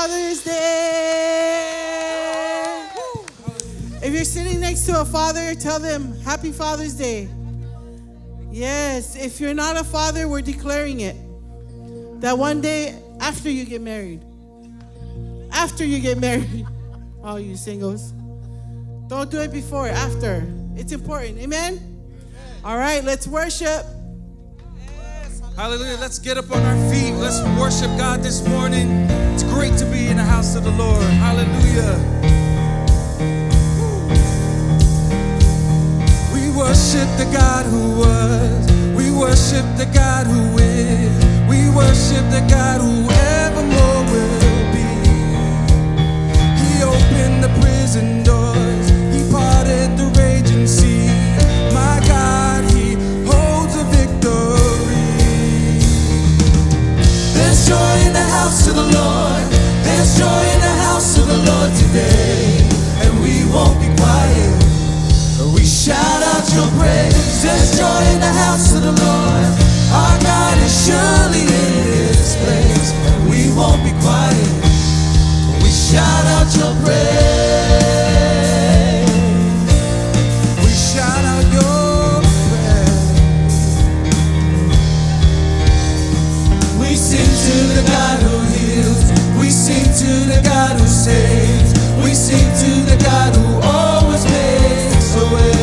Father's Day. If you're sitting next to a father, tell them Happy Father's Day. Yes, if you're not a father, we're declaring it. That one day after you get married. After you get married. All you singles. Don't do it before, after. It's important. Amen? All right, let's worship. Hallelujah. Let's get up on our feet. Let's worship God this morning. It's great to be in the house of the Lord. Hallelujah. We worship the God who was. We worship the God who is. We worship the God who evermore will be. He opened the prison doors. He parted the raging sea. My God, He holds a victory. There's joy in the house of the Lord. There's joy in the house of the Lord today. And we won't be quiet. We shout out your praise. There's joy in the house of the Lord. Our God is surely in this place. And we won't be quiet. We shout out your praise. We shout out your praise. We sing to the God who heals. We sing to the God who saves. We sing to the God who always makes a way.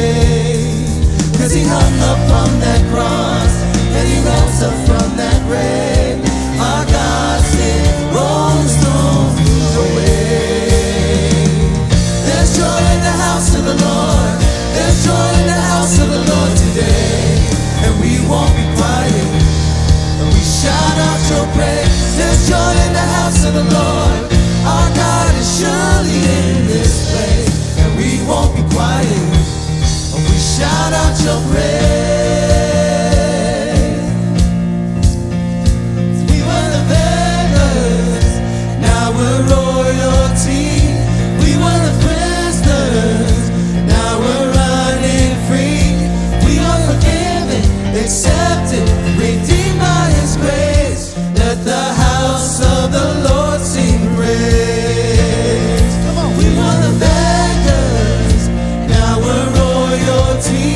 'Cause He hung up on that cross and He rose up from that grave. Our God said, roll the stones away. There's joy in the house of the Lord. There's joy in the house of the Lord today. And we won't be quiet. And we shout out your praise. There's joy in the house of the Lord. Our God is surely in this place. And we won't be quiet. And we shout out your praise. We were the beggars, now we're royalty. We were the prisoners, now we're running free. We are forgiven, accepted, redeemed by His grace. Let the house of the Lord sing praise. Come on. We were the beggars, now we're royalty.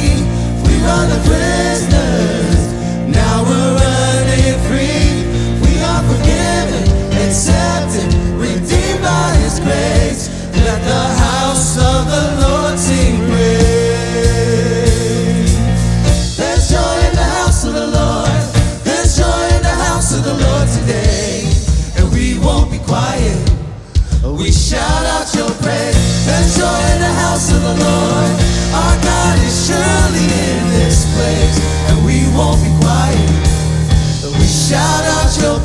We were the prisoners, now we're running free. We are forgiven, accepted, redeemed by His grace. Let the house of the Lord sing praise. There's joy in the house of the Lord. There's joy in the house of the Lord today. And we won't be quiet. We shout out your praise. There's joy in the house of the Lord. Our God is surely in this place. And we won't be quiet. We shout out your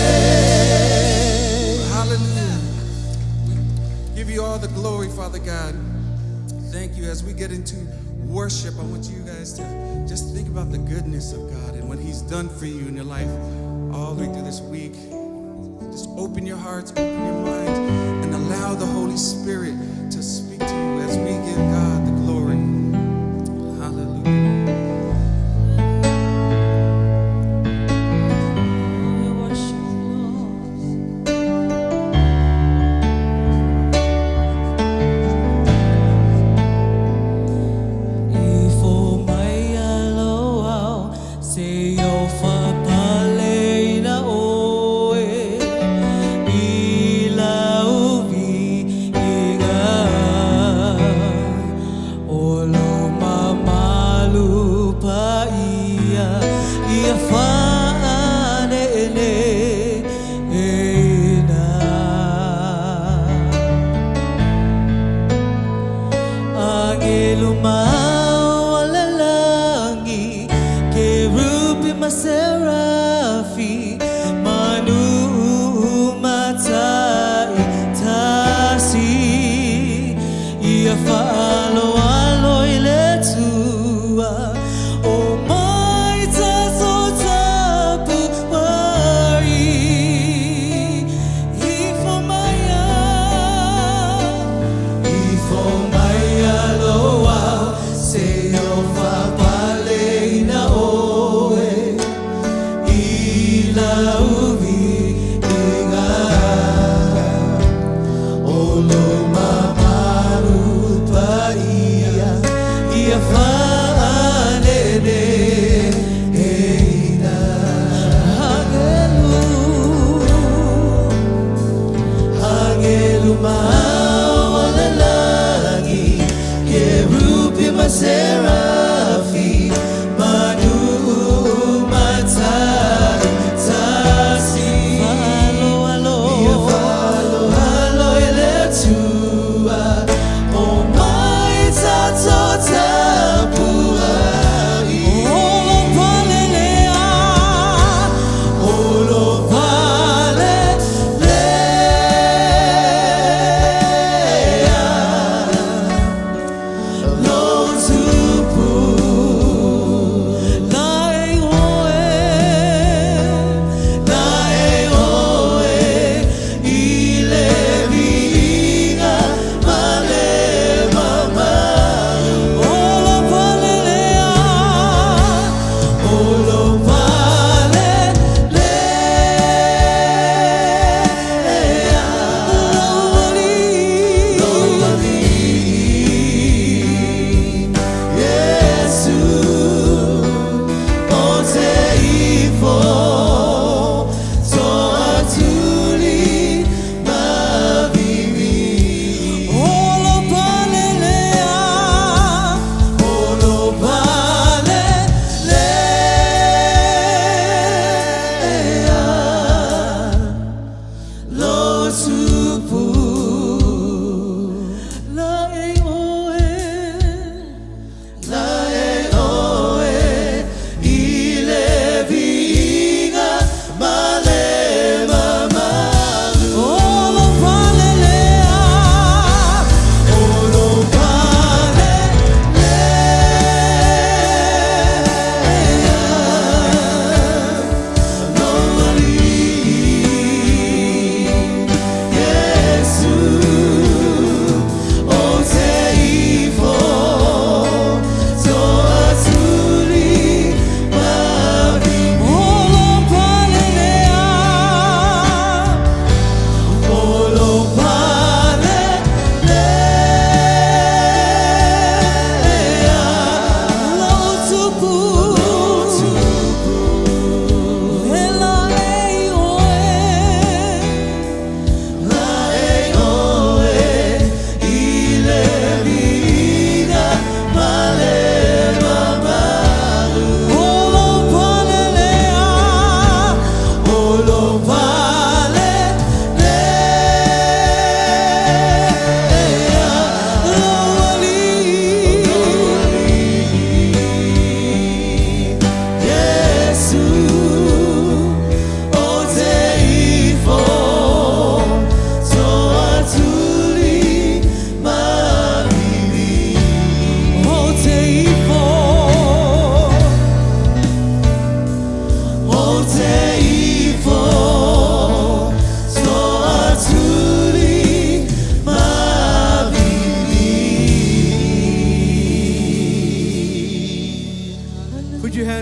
praise. Hallelujah. Give you all the glory, Father God. Thank you. As we get into worship, I want you guys to just think about the goodness of God and what He's done for you in your life all the way through this week. Just open your hearts, open your minds, and allow the Holy Spirit to speak to you as we give God the glory. Hallelujah. Serafi, Manu Matasi, Halo Eletua, Oh my Tatota Puari, Olo Palelea, Olo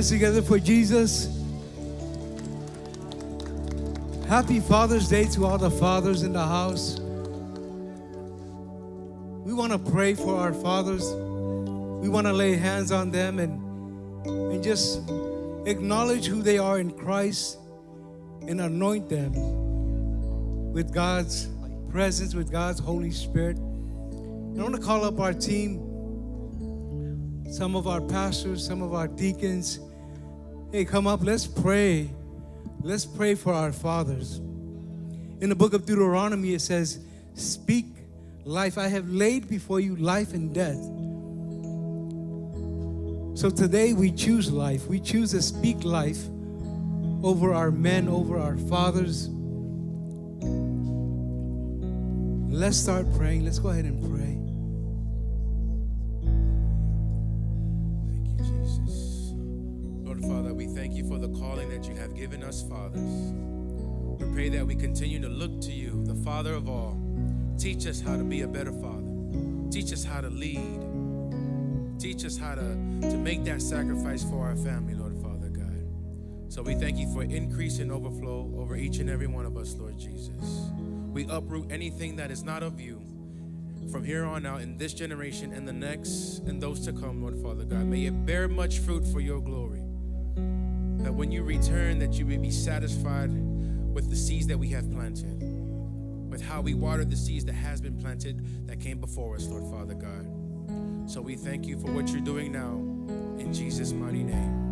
Together for Jesus. Happy Father's Day to all the fathers in the house. We want to pray for our fathers. We want to lay hands on them and just acknowledge who they are in Christ and anoint them with God's presence, with God's Holy Spirit. And I want to call up our team, some of our pastors, some of our deacons. Hey, come up, let's pray. Let's pray for our fathers. In the book of Deuteronomy, it says, speak life. I have laid before you life and death. So today we choose life. We choose to speak life over our men, over our fathers. Let's start praying. Let's go ahead and pray. Father, we thank you for the calling that you have given us, fathers. We pray that we continue to look to you, the Father of all. Teach us how to be a better father. Teach us how to lead. Teach us how to make that sacrifice for our family, Lord Father God. So we thank you for increase and overflow over each and every one of us, Lord Jesus. We uproot anything that is not of you, from here on out in this generation and the next and those to come, Lord Father God. May it bear much fruit for your glory. That when you return, that you may be satisfied with the seeds that we have planted, with how we watered the seeds that has been planted that came before us, Lord Father God. So we thank you for what you're doing now, in Jesus' mighty name.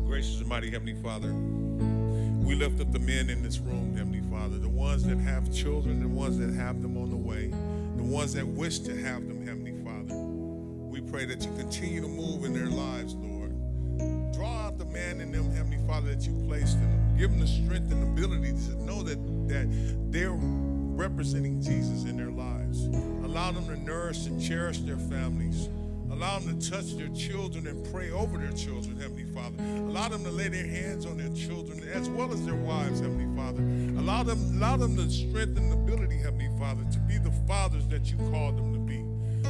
Gracious and mighty Heavenly Father, we lift up the men in this room, Heavenly Father, the ones that have children, the ones that have them on the way, the ones that wish to have them, Heavenly Father. We pray that you continue to move in their lives, Lord. Draw out the man in them, Heavenly Father, that you placed in them. Give them the strength and ability to know that they're representing Jesus in their lives. Allow them to nourish and cherish their families. Allow them to touch their children and pray over their children, Heavenly Father. Allow them to lay their hands on their children as well as their wives, Heavenly Father. Allow them the strength and ability, Heavenly Father, to be the fathers that you called them to be.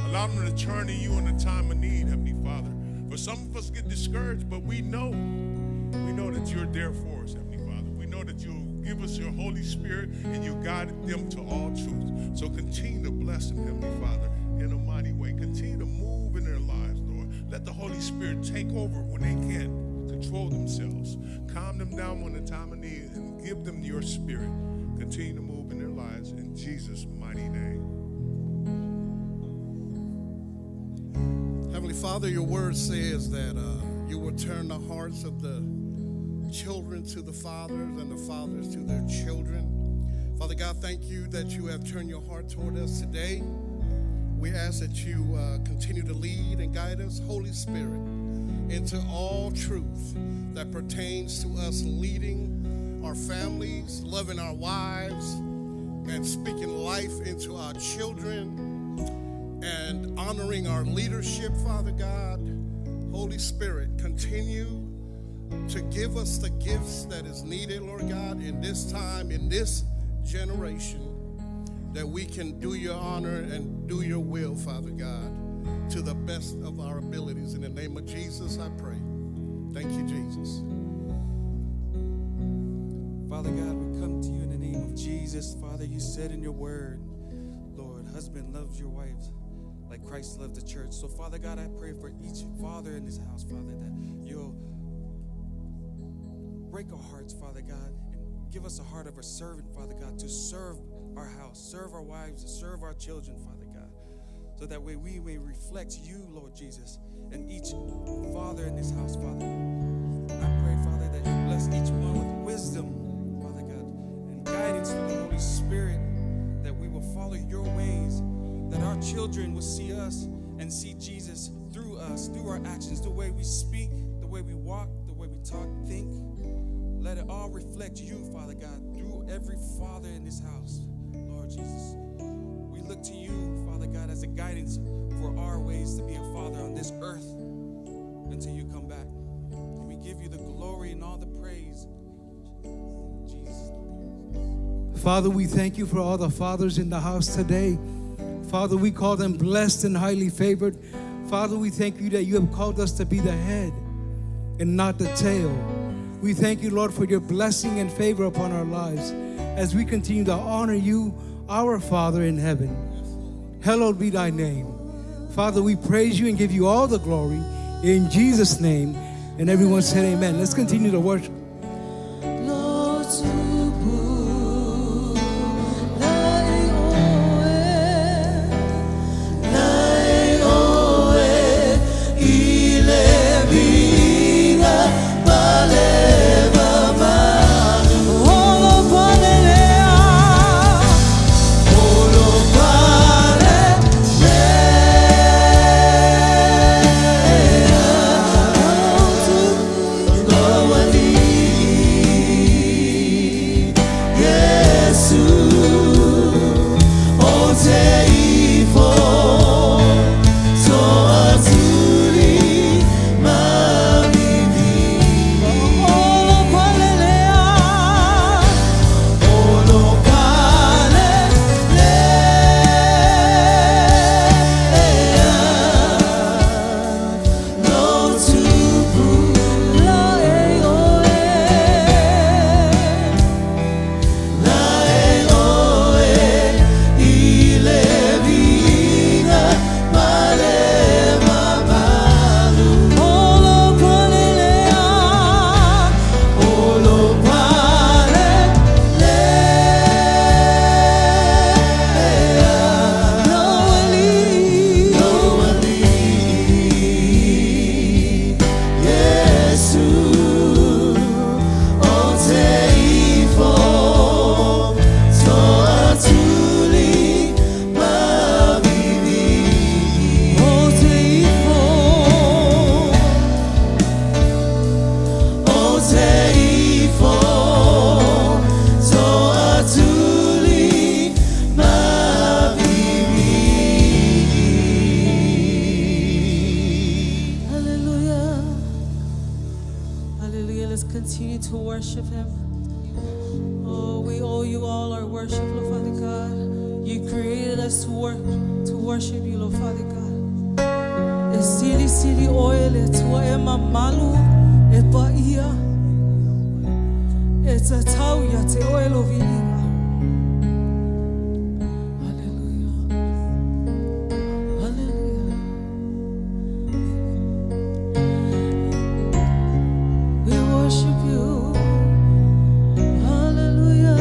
Allow them to turn to you in a time of need, Heavenly Father. For some of us get discouraged, but we know that you're there for us, Heavenly Father. We know that you'll give us your Holy Spirit and you guide them to all truth. So continue to bless them, Heavenly Father, in a mighty way. Continue to move in their lives, Lord. Let the Holy Spirit take over when they can't control themselves. Calm them down when the time of need and give them your spirit. Continue to move in their lives in Jesus' mighty name. Heavenly Father, your word says that you will turn the hearts of the children to the fathers and the fathers to their children. Father God, thank you that you have turned your heart toward us today. We ask that you continue to lead and guide us, Holy Spirit, into all truth that pertains to us leading our families, loving our wives, and speaking life into our children, and honoring our leadership, Father God. Holy Spirit, continue to give us the gifts that is needed, Lord God, in this time, in this generation, that we can do your honor and do your will, Father God, to the best of our abilities. In the name of Jesus, I pray. Thank you, Jesus. Father God, we come to you in the name of Jesus. Father, you said in your word, Lord, husband loves your wives like Christ loved the church. So, Father God, I pray for each father in this house, Father, that you'll break our hearts, Father God, and give us a heart of a servant, Father God, to serve our house, serve our wives, and serve our children, Father God, so that way we may reflect you, Lord Jesus, and each father in this house, Father. I pray, Father, that you bless each one with wisdom, Father God, and guidance from the Holy Spirit, that we will follow your ways, that our children will see us and see Jesus through us, through our actions, the way we speak, the way we walk, the way we talk, think. Let it all reflect you, Father God, through every father in this house, Lord Jesus. We look to you, Father God, as a guidance for our ways to be a father on this earth until you come back. And we give you the glory and all the praise. Jesus. Father, we thank you for all the fathers in the house today. Father, we call them blessed and highly favored. Father, we thank you that you have called us to be the head and not the tail. We thank you, Lord, for your blessing and favor upon our lives as we continue to honor you, our Father in heaven. Hallowed be thy name. Father, we praise you and give you all the glory in Jesus' name. And everyone said amen. Let's continue to worship. Nobody continue to worship him. Oh, we owe you all our worship, Lord Father God. You created us to worship you, Lord Father God. E sili oil e tua e mamalu e paia. E te tau ia te oil o vilinga. Hallelujah. Hallelujah. We worship you. Hallelujah.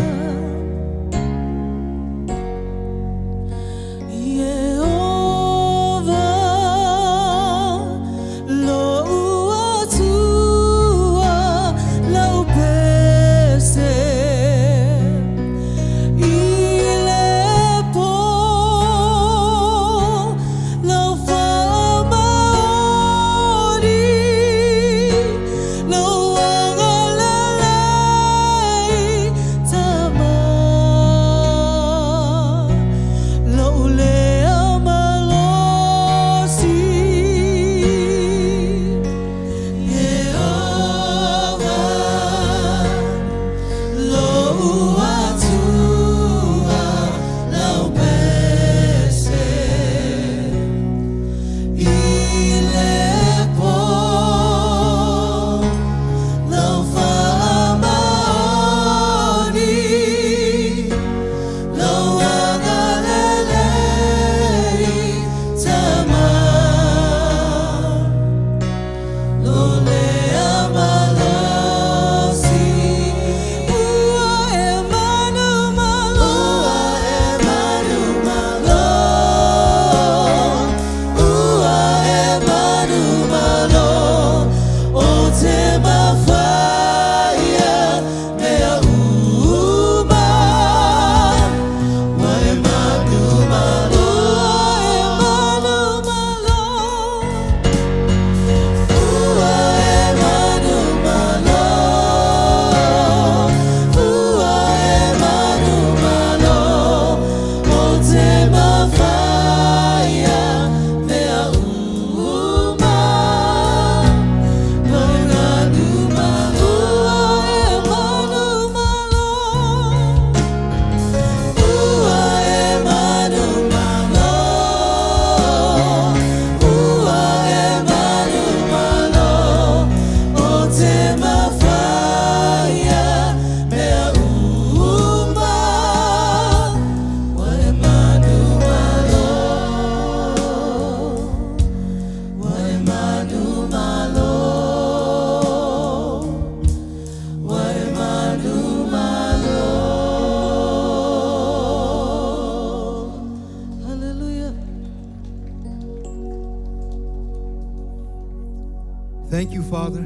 Thank you, Father.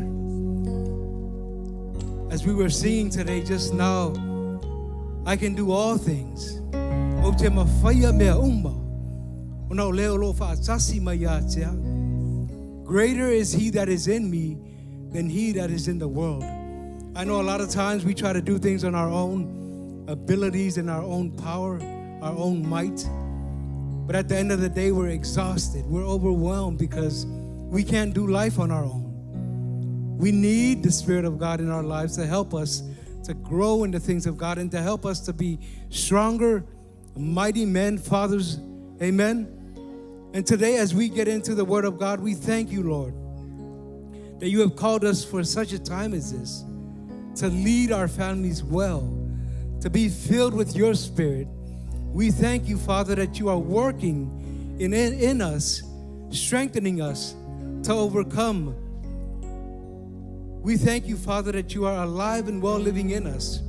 As we were singing today just now, I can do all things. O te mawhaia mea umma. O nau leo lo whaatasi mai a tea. Greater is he that is in me than he that is in the world. I know a lot of times we try to do things on our own abilities and our own power, our own might. But at the end of the day, we're exhausted. We're overwhelmed because we can't do life on our own. We need the Spirit of God in our lives to help us to grow in the things of God and to help us to be stronger, mighty men, fathers. Amen. And today, as we get into the Word of God, we thank you, Lord, that you have called us for such a time as this to lead our families well, to be filled with your Spirit. We thank you, Father, that you are working in us, strengthening us to overcome. We thank you, Father, that you are alive and well living in us.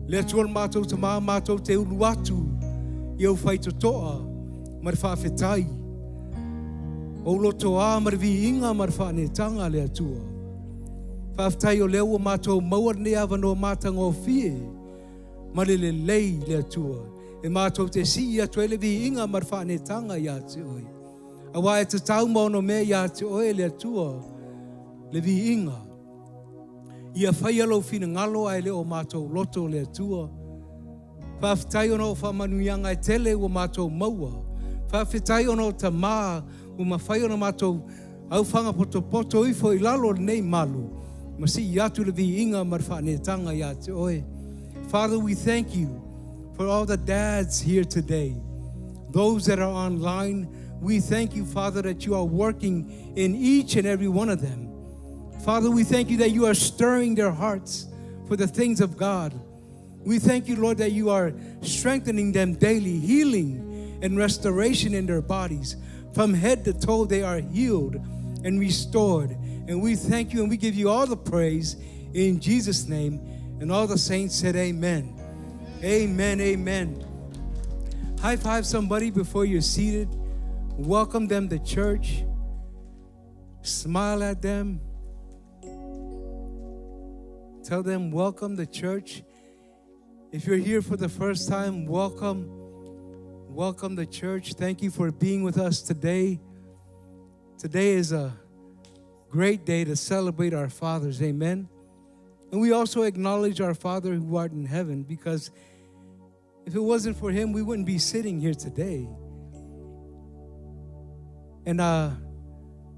Let's all mato te ma mato te uluatu, yau fai to toa, marfa fetai. Olo toa marvi inga marfa ne tanga le atua. Faftai o leo mato mawar ne avano matango fie, malele lei le atua. E mato te si ia tuele vi inga marfa ne tanga ya te oi. Awa e te tau mono me ya te oi le atua, le vi inga. Ia whai alo whina ngalo ai leo mātou loto le atua. Whawhitai ono whamanuianga e tele o mātou maua. Whawhitai ono ta mā o mawhai ono mātou au whanga poto poto ifo I lalo nei malu. Father, we thank you for all the dads here today. Those that are online, we thank you, Father, that you are working in each and every one of them. Father, we thank you that you are stirring their hearts for the things of God. We thank you, Lord, that you are strengthening them daily, healing and restoration in their bodies. From head to toe, they are healed and restored. And we thank you and we give you all the praise in Jesus' name. And all the saints said amen. Amen, amen. High five somebody before you're seated. Welcome them to church. Smile at them. Tell them, welcome to church. If you're here for the first time, welcome. Welcome to church. Thank you for being with us today. Today is a great day to celebrate our fathers. Amen. And we also acknowledge our Father who art in heaven, because if it wasn't for him, we wouldn't be sitting here today. And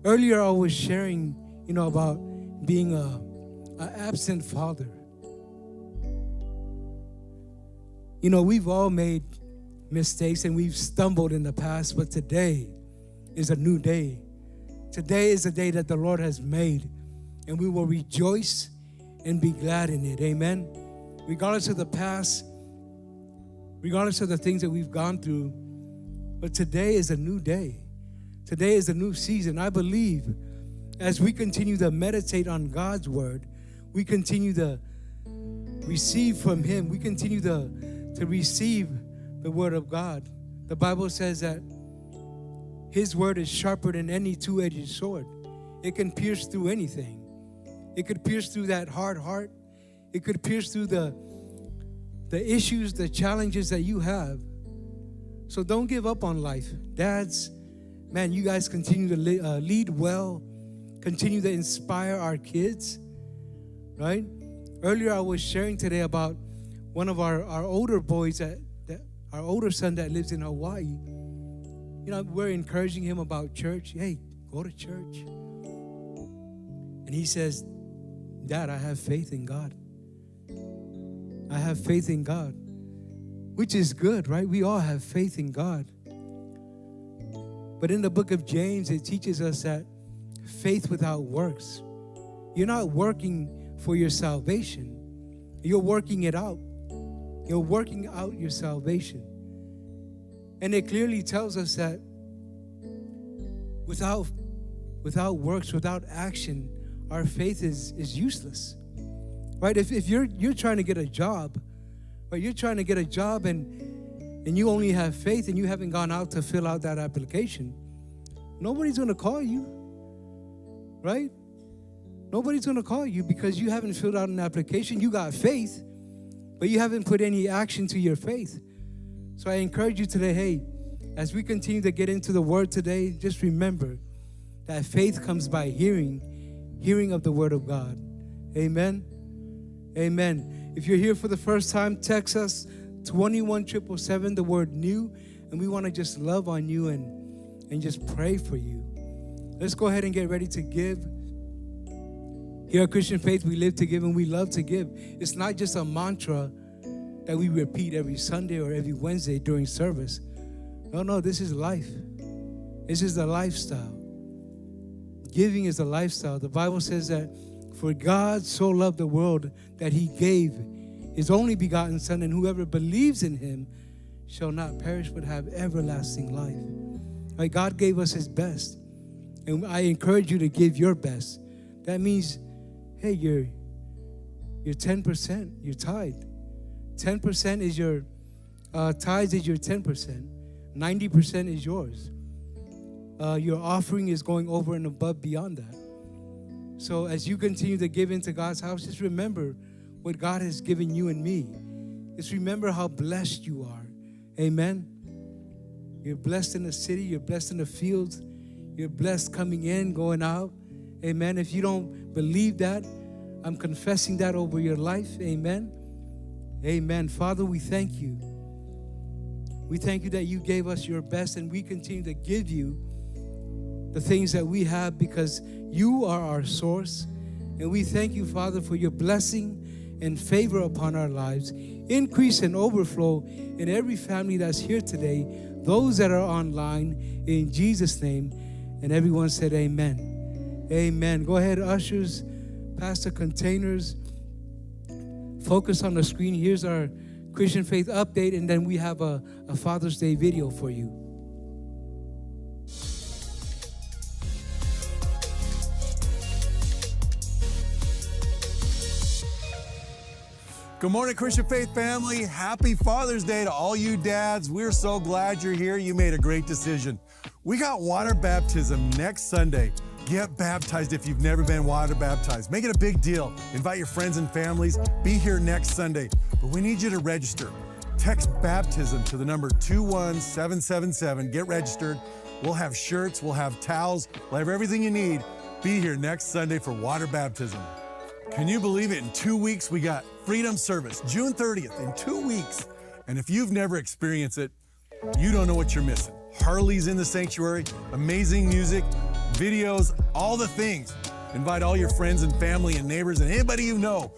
earlier I was sharing, about being an absent father. We've all made mistakes and we've stumbled in the past, but today is a new day. Today is a day that the Lord has made, and we will rejoice and be glad in it. Amen. Regardless of the past, regardless of the things that we've gone through, but today is a new day. Today is a new season. I believe as we continue to meditate on God's word, we continue to receive from him. We continue to receive the word of God. The Bible says that his word is sharper than any two-edged sword. It can pierce through anything. It could pierce through that hard heart. It could pierce through the issues, the challenges that you have. So don't give up on life. Dads, man, you guys continue to lead well. Continue to inspire our kids, right? Earlier I was sharing today about one of our older boys, our older son that lives in Hawaii. We're encouraging him about church. Hey, go to church. And he says, Dad, I have faith in God. I have faith in God, which is good, right? We all have faith in God. But in the book of James, it teaches us that faith without works. You're not working for your salvation. You're working it out. You're working out your salvation. And it clearly tells us that without works, without action, our faith is useless, right? If you're trying to get a job, right? You're trying to get a job and you only have faith and you haven't gone out to fill out that application, nobody's going to call you, right? Nobody's going to call you because you haven't filled out an application. You got faith, but you haven't put any action to your faith. So I encourage you today, hey, as we continue to get into the word today, just remember that faith comes by hearing of the word of God. Amen. Amen. If you're here for the first time, text us 21777, the word new, and we want to just love on you and just pray for you. Let's go ahead and get ready to give. Here at Christian Faith, we live to give and we love to give. It's not just a mantra that we repeat every Sunday or every Wednesday during service. No, this is life. This is the lifestyle. Giving is a lifestyle. The Bible says that for God so loved the world that he gave his only begotten Son, and whoever believes in him shall not perish but have everlasting life. Right? God gave us his best. And I encourage you to give your best. That means, hey, you're 10%, you're tithe. 10% is your tithes is your 10%. 90% is yours. Your offering is going over and above beyond that. So as you continue to give into God's house, just remember what God has given you and me. Just remember how blessed you are. Amen. You're blessed in the city. You're blessed in the fields. You're blessed coming in, going out. Amen. If you don't believe that, I'm confessing that over your life. Amen. Amen. Father, we thank you. We thank you that you gave us your best, and we continue to give you the things that we have because you are our source And we thank you, Father, for your blessing and favor upon our lives. Increase and overflow in every family that's here today, those that are online, in Jesus' name. And everyone said amen. Amen. Go ahead, ushers, pass the containers. Focus on the screen. Here's our Christian Faith update, and then we have a Father's Day video for you. Good morning, Christian Faith family. Happy Father's Day to all you dads. We're so glad you're here. You made a great decision. We got water baptism next Sunday. Get baptized if you've never been water baptized. Make it a big deal. Invite your friends and families. Be here next Sunday. But we need you to register. Text baptism to the number 21777. Get registered. We'll have shirts, we'll have towels, we'll have everything you need. Be here next Sunday for water baptism. Can you believe it? In 2 weeks, we got Freedom Service, June 30th, in 2 weeks. And if you've never experienced it, you don't know what you're missing. Harley's in the sanctuary, amazing music, videos, all the things. Invite all your friends and family and neighbors and anybody you know.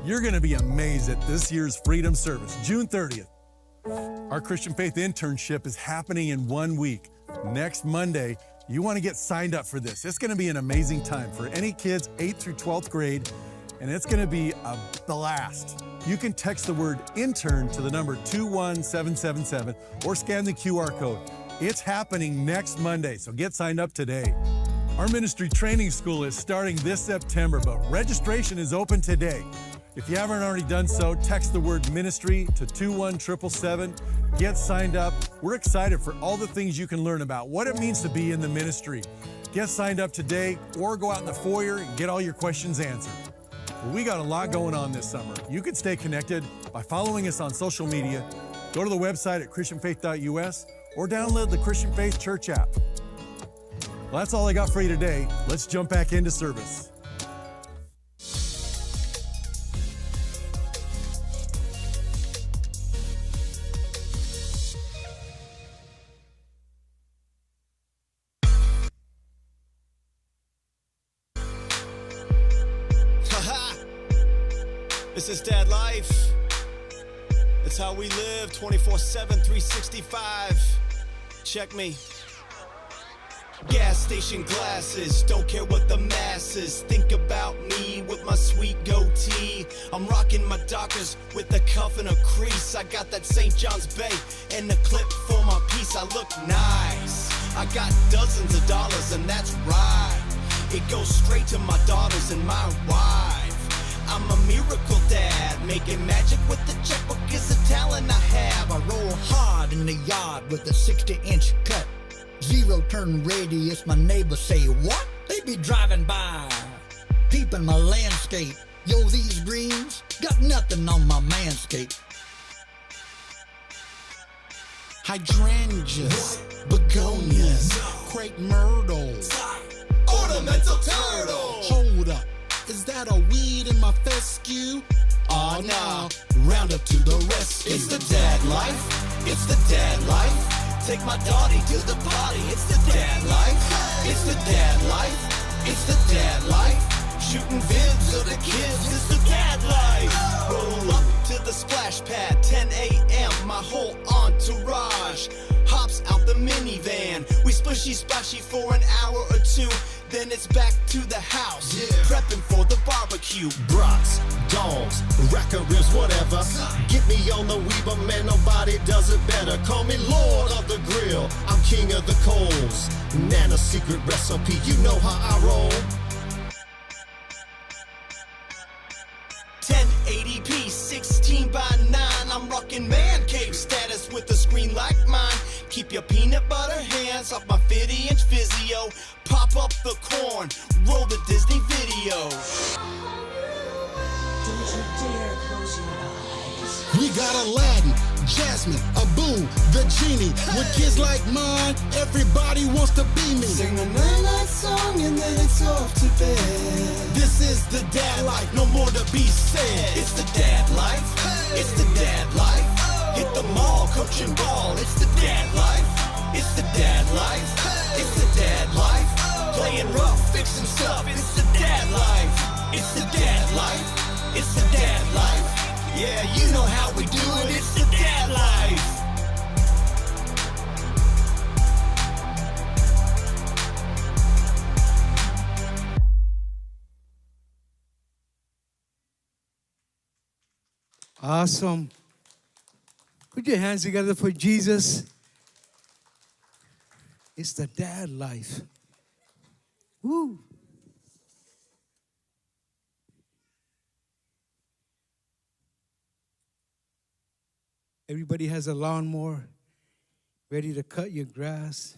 You're gonna be amazed at this year's Freedom Service, June 30th. Our Christian Faith internship is happening in 1 week. Next Monday, you wanna get signed up for this. It's gonna be an amazing time for any kids 8th through 12th grade, and it's gonna be a blast. You can text the word intern to the number 21777 or scan the QR code. It's happening next Monday, so get signed up today. Our ministry training school is starting this September, but registration is open today. If you haven't already done so, text the word ministry to 21777. Get signed up. We're excited for all the things you can learn about what it means to be in the ministry. Get signed up today or go out in the foyer and get all your questions answered. Well, we got a lot going on this summer. You can stay connected by following us on social media. Go to the website at christianfaith.us or download the Christian Faith Church app. Well, that's all I got for you today. Let's jump back into service. This is Dad Life. It's how we live 24/7, 365. Check me. Gas station glasses, don't care what the masses think about me with my sweet goatee. I'm rocking my Dockers with a cuff and a crease. I got that St. John's Bay and a clip for my piece. I look nice. I got dozens of dollars and that's right. It goes straight to my daughters and my wife. I'm a miracle dad, making magic with the checkbook is a talent I have. I roll hard in the yard with a 60-inch cut. 0 turn radius, my neighbors say, what? They be driving by, peeping my landscape. Yo, these greens got nothing on my manscape. Hydrangeas, begonias, crepe myrtles, Ornamental turtle. hold up. Is that a weed in my fescue? Oh no, round up to the rescue. It's the dad life, it's the dad life. Take my daughter to the party, it's the dad life. It's the dad life, it's the dad life. Shooting vids of the kids, it's the dad life. Roll up to the splash pad, 10 a.m. My whole entourage hops out the minivan. We splishy splashy for an hour or two. Then it's back to the house, prepping for the barbecue. Brats, dogs, racker ribs, whatever. Get me on the Weaver, man, nobody does it better. Call me Lord of the Grill, I'm king of the coals. Nana's secret recipe, you know how I roll. 1080p, 16:9. I'm rocking man cave status with a screen like mine. Keep your peanut butter hands off my 50-inch Physio. Pop up the corn, roll the Disney video. Don't you dare close your eyes. We got Aladdin, Jasmine, Abu, the genie. With kids like mine, everybody wants to be me. Sing a night song and then it's off to bed. This is the dad life, no more to be said. It's the dad life, it's the dad life. Hit the mall, coaching ball, it's the dad life. It's the dad life, it's the dad life. Playing rough, fixing stuff, it's the dad life. It's the dad life. It's the dad life. Yeah, you know how we do it. It's the dad life. Awesome. Put your hands together for Jesus. It's the dad life. Woo. Everybody has a lawnmower ready to cut your grass.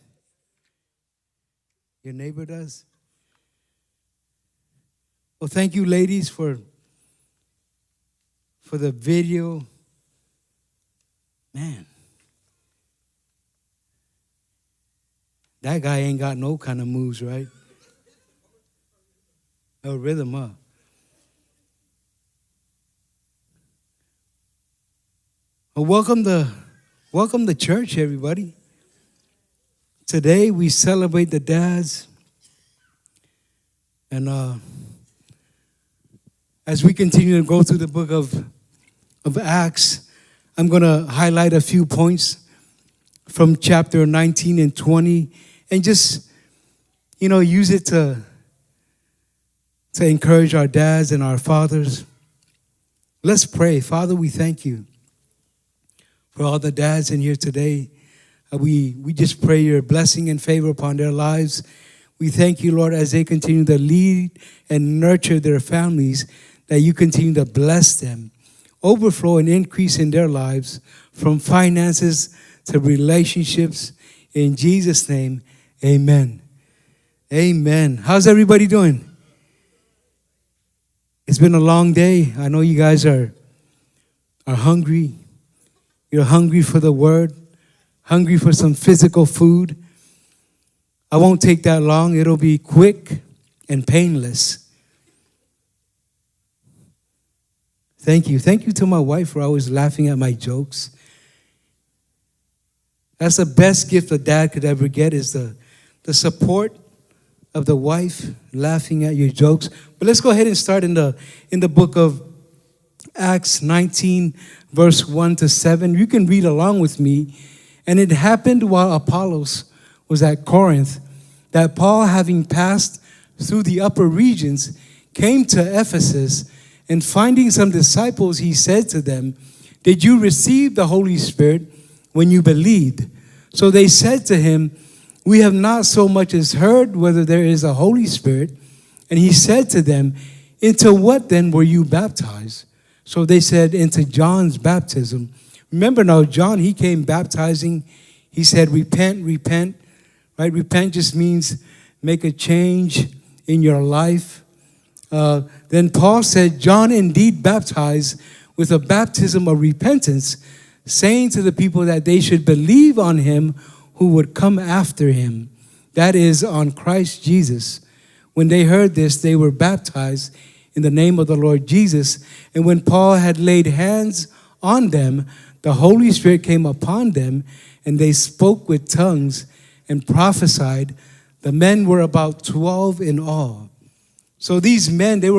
Your neighbor does. Well, thank you, ladies, for the video. Man, that guy ain't got no kind of moves, right? No rhythm, huh? Well, welcome to church, everybody. Today we celebrate the dads, and as we continue to go through the book of Acts, I'm going to highlight a few points from chapter 19 and 20 and just, use it to encourage our dads and our fathers. Let's pray. Father, we thank you for all the dads in here today. We just pray your blessing and favor upon their lives. We thank you, Lord, as they continue to lead and nurture their families, that you continue to bless them, overflow and increase in their lives, from finances to relationships. In Jesus' name, amen. Amen. How's everybody doing? It's been a long day. I know you guys are hungry. You're hungry for the word, hungry for some physical food. I won't take that long. It'll be quick and painless. Thank you. Thank you to my wife for always laughing at my jokes. That's the best gift a dad could ever get, is the support of the wife laughing at your jokes. But let's go ahead and start in the book of Acts 19, verse 1 to 7. You can read along with me. And it happened while Apollos was at Corinth that Paul, having passed through the upper regions, came to Ephesus, and finding some disciples, he said to them, "Did you receive the Holy Spirit when you believed?" So they said to him, "We have not so much as heard whether there is a Holy Spirit." And he said to them, "Into what then were you baptized?" So they said, "Into John's baptism." Remember now, John, he came baptizing. He said, "Repent, repent." Right? Repent just means make a change in your life. Then Paul said, "John indeed baptized with a baptism of repentance, saying to the people that they should believe on him who would come after him, that is, on Christ Jesus." When they heard this, they were baptized in the name of the Lord Jesus. And when Paul had laid hands on them, the Holy Spirit came upon them, and they spoke with tongues and prophesied. The men were about 12 in all. So these men, they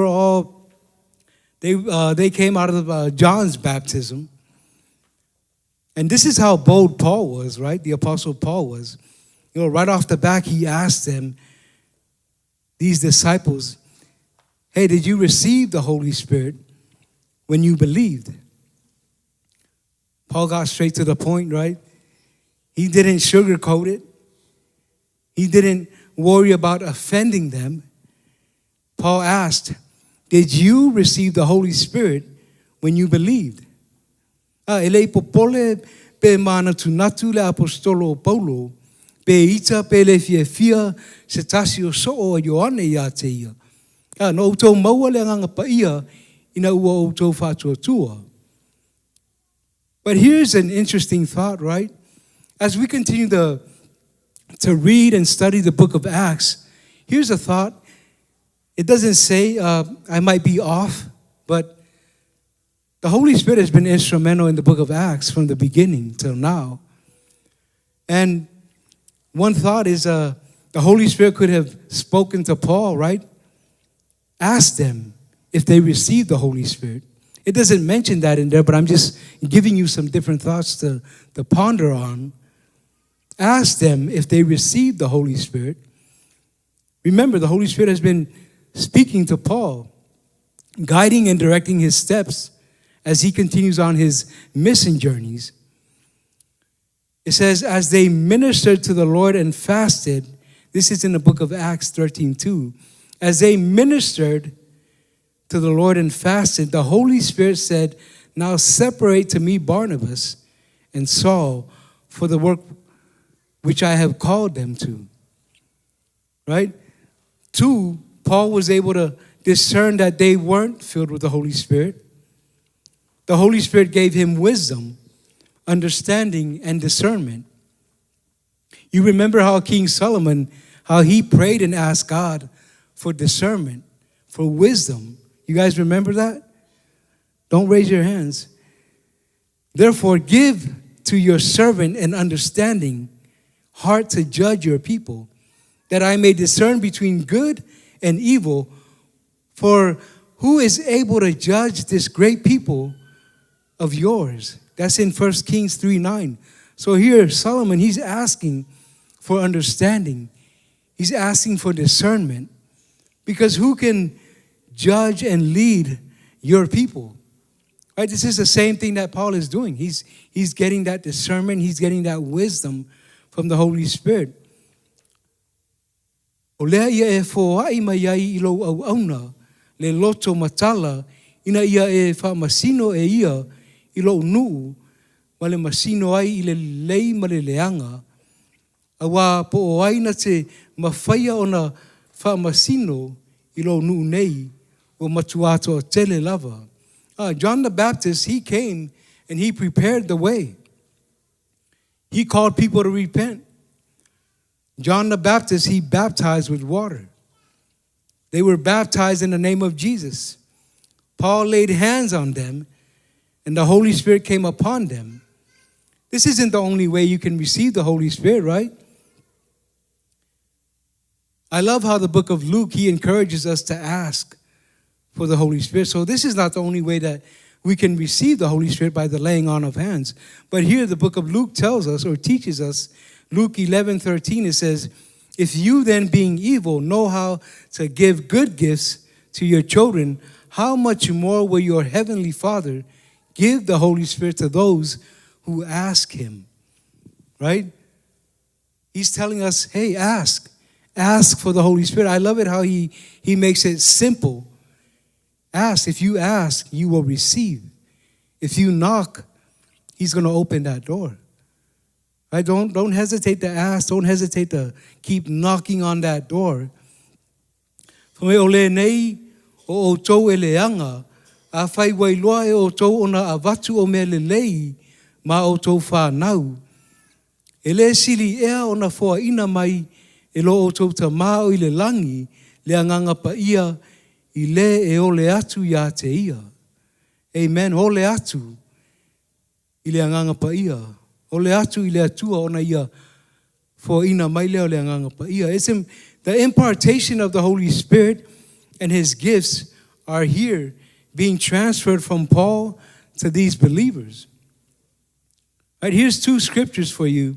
came out of John's baptism. And this is how bold Paul was, right? The Apostle Paul was. Right off the back, he asked them, these disciples, "Hey, did you receive the Holy Spirit when you believed?" Paul got straight to the point, right? He didn't sugarcoat it. He didn't worry about offending them. Paul asked, "Did you receive the Holy Spirit when you believed?" Elei popole pe mana tunatu le apostolo Paulo pe ita pe le fia se tasio so o Ioane ia te ia. No utou maua le nganga pa ia ina ua utou fatua tua. But here's an interesting thought, right? As we continue to read and study the book of Acts, here's a thought. It doesn't say, I might be off, but the Holy Spirit has been instrumental in the book of Acts from the beginning till now. And one thought is the Holy Spirit could have spoken to Paul, right? Asked them, if they receive the Holy Spirit. It doesn't mention that in there, but I'm just giving you some different thoughts to ponder on. Ask them if they receive the Holy Spirit. Remember, the Holy Spirit has been speaking to Paul, guiding and directing his steps as he continues on his mission journeys. It says, as they ministered to the Lord and fasted, this is in the book of Acts 13:2. As they ministered to the Lord and fasted, the Holy Spirit said, now separate to me Barnabas and Saul for the work which I have called them to. Right? 2, Paul was able to discern that they weren't filled with the Holy Spirit. The Holy Spirit gave him wisdom, understanding, and discernment. You remember how King Solomon, how he prayed and asked God for discernment, for wisdom. You guys remember that? Don't raise your hands. Therefore, give to your servant an understanding heart to judge your people, that I may discern between good and evil. For who is able to judge this great people of yours? That's in 1 Kings 3:9. So here, Solomon, he's asking for understanding. He's asking for discernment. Because who can judge and lead your people? Right? This is the same thing that Paul is doing. He's getting that discernment. He's getting that wisdom from the Holy Spirit. O lea ia e foai mai ai I lo au auna le loto matala ina ia e whamasino e ia I lo nuu ma le masino ai I le lei ma le leanga. Awa po o aina te mawhaia o na whamasino I lo nuu nei o matuato tele lava. John the Baptist, he came and he prepared the way. He called people to repent. John the Baptist, he baptized with water. They were baptized in the name of Jesus. Paul laid hands on them, and the Holy Spirit came upon them. This isn't the only way you can receive the Holy Spirit, right? I love how the book of Luke, he encourages us to ask for the Holy Spirit. So this is not the only way that we can receive the Holy Spirit, by the laying on of hands. But here the book of Luke tells us or teaches us, Luke 11:13, it says, if you then being evil know how to give good gifts to your children, how much more will your heavenly Father give the Holy Spirit to those who ask him? Right? He's telling us, hey, ask. Ask for the Holy Spirit. I love it how he makes it simple. Ask. If you ask, you will receive. If you knock, he's going to open that door. Right? Don't hesitate to ask. Don't hesitate to keep knocking on that door. For me ole nei o tau eleanga a fai wailoa e o tau ona avatu o me lelei ma o tau whanau. Ele sili ea ona foa ina mai e lo o tau ta mao I le langi le anganga pa ia I le e ole atu ia te ia. Amen. Ole atu I le anganga pa ia. Ole atu I le atua ona ia for ina mai leo le anganga pa ia. It's the impartation of the Holy Spirit and his gifts are here being transferred from Paul to these believers. Right, here's 2 scriptures for you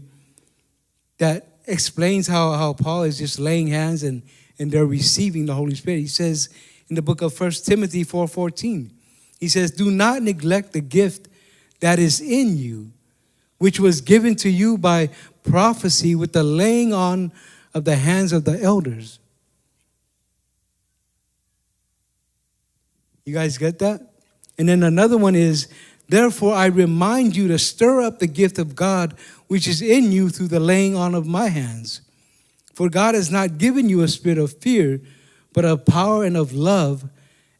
that explains how Paul is just laying hands and they're receiving the Holy Spirit. He says in the book of 1 Timothy 4:14, he says, do not neglect the gift that is in you, which was given to you by prophecy with the laying on of the hands of the elders. You guys get that? And then another one is, therefore I remind you to stir up the gift of God which is in you through the laying on of my hands. For God has not given you a spirit of fear, but of power and of love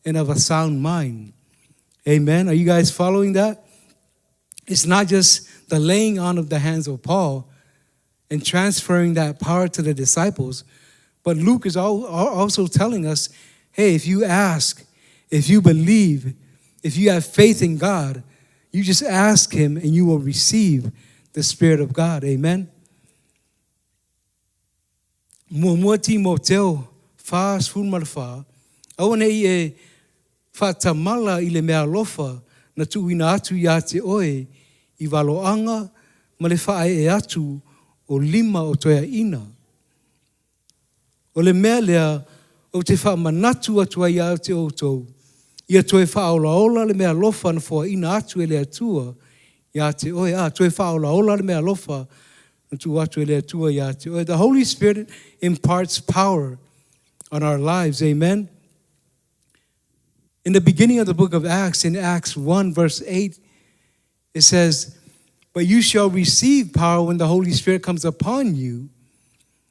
and of a sound mind. Amen. Are you guys following that? It's not just the laying on of the hands of Paul and transferring that power to the disciples, but Luke is also telling us, hey, if you ask, if you believe, if you have faith in God, you just ask him and you will receive the Spirit of God. Amen. Mua Timoteo, fas fun marfa. Awane e whātamala i le mea lofa na tuuina atu ia te oe I waloanga ma le whae e atu o 5 o toia ina. O le mea lea o te whaamanatu atu ai au te outou. Ia toe whaolaola le mea lofa na fua ina atu e le atua ia te oe. Toe whaolaola le mea lofa na tu atu e le atua ia te oe. The Holy Spirit imparts power on our lives. Amen. In the beginning of the book of Acts, in Acts 1 verse 8, it says, but you shall receive power when the Holy Spirit comes upon you,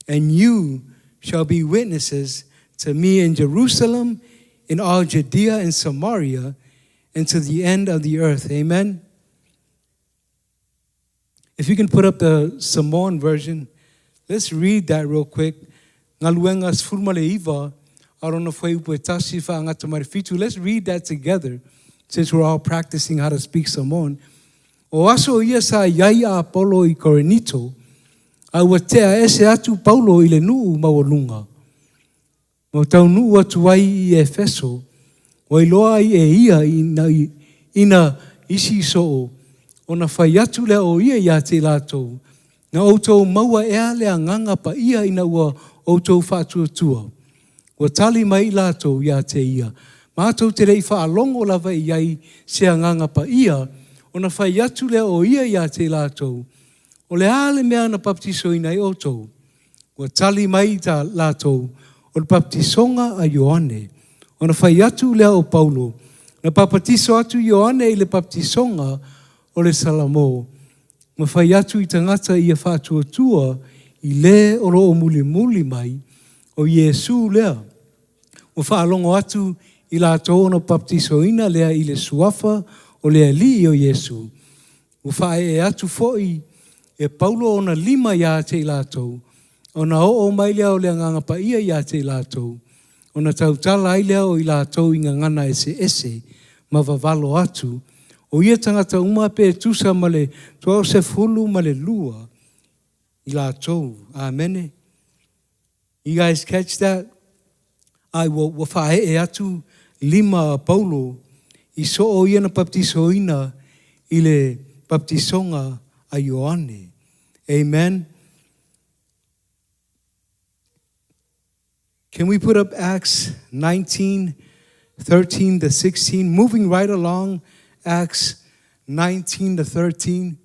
and you shall be witnesses to me in Jerusalem, in all Judea and Samaria, and to the end of the earth. Amen. If you can put up the Samoan version, let's read that real quick. Let's read that together, since we're all practicing how to speak Samoan. O aso ia sa iai a Paulo I Korinito, a ua tea ese atu Paulo I le nuu mawalunga. Mo tau nuu atu ai I Efeso, o iloa I ia ina isi soo, o na whai atu le o ia te lātou, na outou maua ea le anganga pa ia ina ua outou whātuatua. Ua tali mai lātou ia te ia. Mātou te rei whaalongo lava iai se anganga pa ia, o na whai atu lea o ia te lātou. O le ale mea na baptiso ina I outou. Ua tali mai ta lātou. O le baptisonga a Ioane. O na whai atu lea o Paulo. Na baptiso atu Ioane I le baptisonga o le Salamo. Ma whai atu I tangata ia whātuatua I le o lo o muli mai o Iesu lea. O whaalongo atu I lātou na baptiso ina lea I le suafa o le ali o Yesu. O whae e atu foi e Paulo o na 5 ia te lātou. O na o mai lea o le nganga pa ia te lātou. O na tautala ai lea o I lātou I ngangana ese ma vavalo atu. O ia tangata uma pe tusa ma le 12 ma le lua I lātou. Amen. You guys catch that? Ai wa whae e atu 5 Paulo I so o ia na baptiso ina I le baptisonga a Ioane. Amen. Can we put up Acts 19:13-16? Moving right along, Acts 19-13.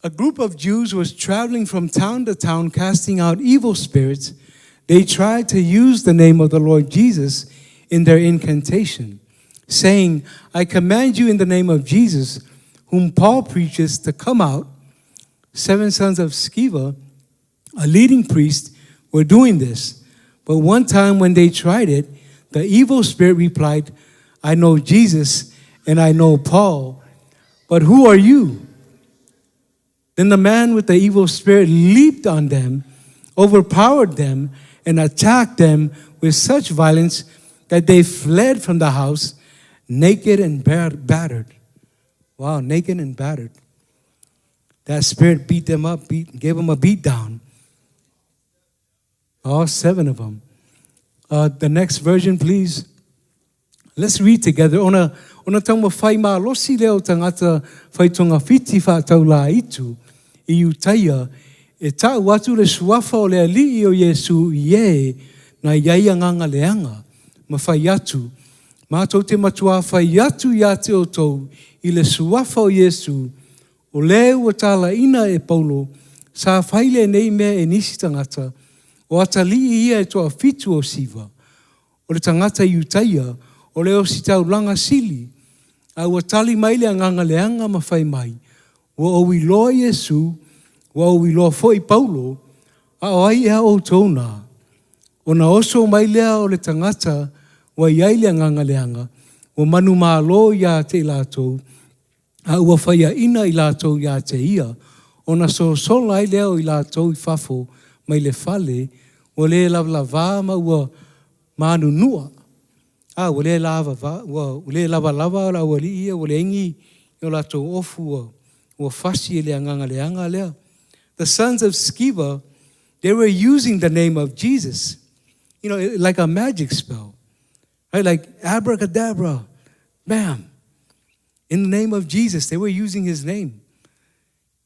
A group of Jews was traveling from town to town casting out evil spirits. They tried to use the name of the Lord Jesus in their incantation, saying, I command you in the name of Jesus, whom Paul preaches, to come out. 7 sons of Sceva, a leading priest, were doing this. But one time when they tried it, the evil spirit replied, I know Jesus and I know Paul, but who are you? Then the man with the evil spirit leaped on them, overpowered them, and attacked them with such violence that they fled from the house, naked and battered. Wow, naked and battered. That spirit beat them up, gave them a beat down. All 7 of them. The next version, please. Let's read together. Ona tangma whai mā losi leo tangata whai tonga whiti whātau la itu I utaia e tau atu le suafa o le alii o Yesu ie na iaia nganga leanga ma whai atu. Mātou te matua whai atu ia te o tau I le suafa o Yesu o leo o tala ina e Paulo sa whaile nei mea e nisi tangata o atali ia e toa fitu o siva. O le tangata I utaia o leo si tau langa sili a ua tali mai le nganga leanga ma whai mai. Ua o iloa Yesu, ua o iloa foi Paulo, a o ai ea o tōna. O na oso mai lea o le tangata, ua iai le nganga leanga, ua manu mālo ia te lātou, a ua whaia ina I lātou ia te ia, o na so sola ai lea o I lātou I whafo, mai le whale, ua le lava ma ua manu nua. Ua le lava la ua li ia, ua le ingi, o lātou ofu ua whasi le anganga leanga lea. The sons of Sceva, they were using the name of Jesus, like a magic spell. Right? Like abracadabra, bam. In the name of Jesus, they were using his name.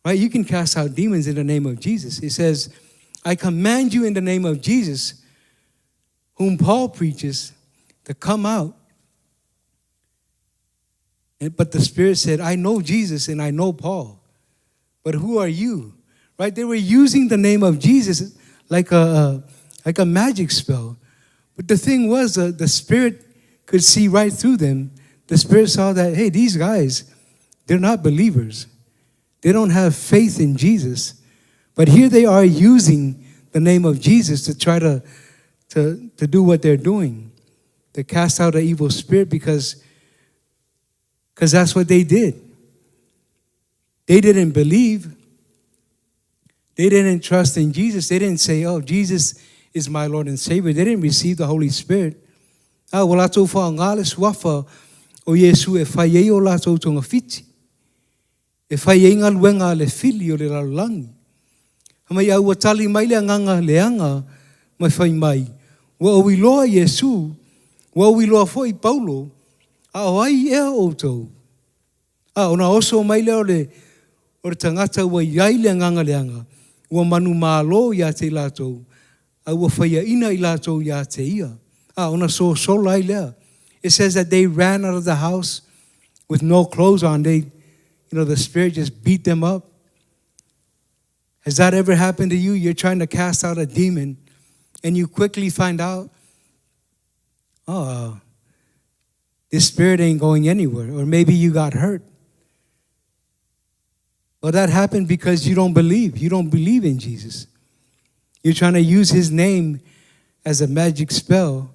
Right? You can cast out demons in the name of Jesus. It says, I command you in the name of Jesus, whom Paul preaches, to come out. But the Spirit said, I know Jesus and I know Paul. But who are you? Right? They were using the name of Jesus like a magic spell. But the thing was, the Spirit could see right through them. The Spirit saw that, hey, these guys, they're not believers. They don't have faith in Jesus. But here they are using the name of Jesus to try to do what they're doing, to cast out an evil spirit because that's what they did. They didn't believe. They didn't trust in Jesus. They didn't say, oh, Jesus is my Lord and Savior. They didn't receive the Holy Spirit. Ah, wala tō whaangale suafa o Yesu e whaiei o lātou tonga whiti. E whaiei ngā luenga le whili o le lalangi. Hamai au atali mai le anganga leanga mai whai mai. Wa o iloa Yesu, wa o iloa fo I Paulo, a o ai ea o tau. A ona oso mai leo le o tangata wa iai le anganga leanga. Wa manu mālo ia te lātou. A wa whaia ina I lātou ia te ia. A ona so lai lea. It says that they ran out of the house with no clothes on. The Spirit just beat them up. Has that ever happened to you? You're trying to cast out a demon and you quickly find out, this spirit ain't going anywhere. Or maybe you got hurt. Well, that happened because you don't believe. You don't believe in Jesus. You're trying to use his name as a magic spell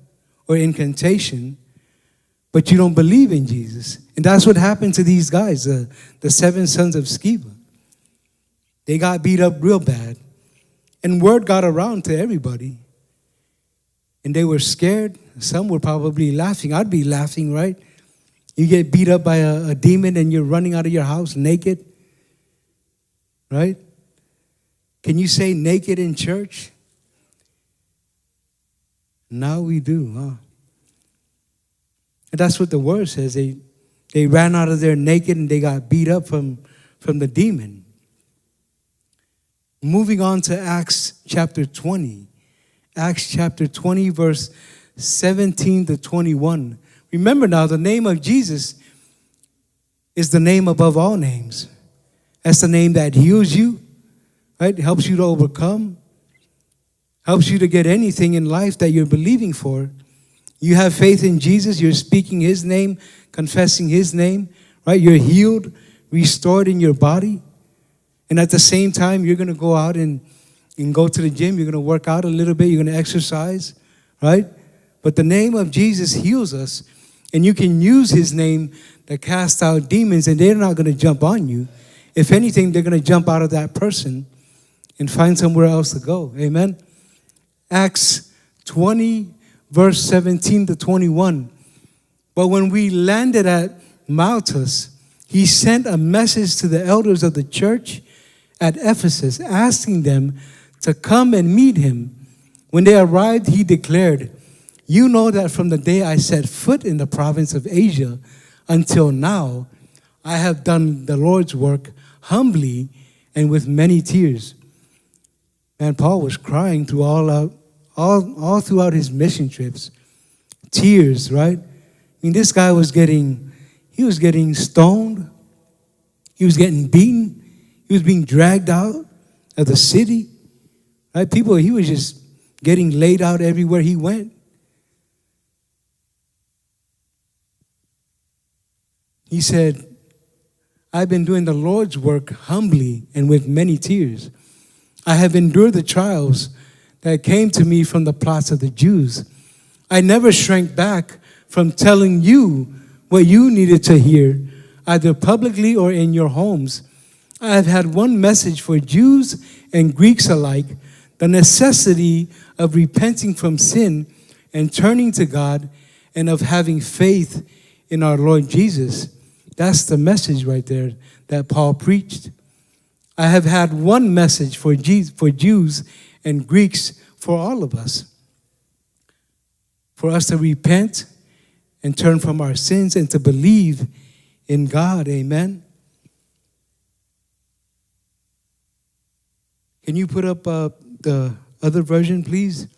or incantation, but you don't believe in Jesus. And that's what happened to these guys, the 7 sons of Sceva. They got beat up real bad. And word got around to everybody. And they were scared. Some were probably laughing. I'd be laughing, right? You get beat up by a demon and you're running out of your house naked. Right? Can you say naked in church? Now we do, huh? And that's what the word says. They ran out of there naked and they got beat up from the demon. Moving on to Acts chapter 20. Acts chapter 20, verse 17 to 21. Remember now, the name of Jesus is the name above all names. That's the name that heals you, right? Helps you to overcome. Helps you to get anything in life that you're believing for. You have faith in Jesus. You're speaking his name, confessing his name, right? You're healed, restored in your body. And at the same time, you're going to go out and go to the gym. You're going to work out a little bit. You're going to exercise, right? But the name of Jesus heals us. And you can use his name to cast out demons, and they're not going to jump on you. If anything, they're going to jump out of that person and find somewhere else to go. Amen? Acts 20, verse 17 to 21. But when we landed at Maltus, he sent a message to the elders of the church at Ephesus, asking them to come and meet him. When they arrived, he declared, "You know that from the day I set foot in the province of Asia until now, I have done the Lord's work humbly and with many tears." Man, Paul was crying through all throughout his mission trips. Tears, right? I mean, this guy was getting stoned. He was getting beaten. He was being dragged out of the city. Right? He was just getting laid out everywhere he went. He said, "I've been doing the Lord's work humbly and with many tears. I have endured the trials that came to me from the plots of the Jews. I never shrank back from telling you what you needed to hear, either publicly or in your homes. I have had one message for Jews and Greeks alike, the necessity of repenting from sin and turning to God and of having faith in our Lord Jesus." That's the message right there that Paul preached. I have had one message for Jews and Greeks, for all of us. For us to repent and turn from our sins and to believe in God. Amen. Can you put up the other version, please?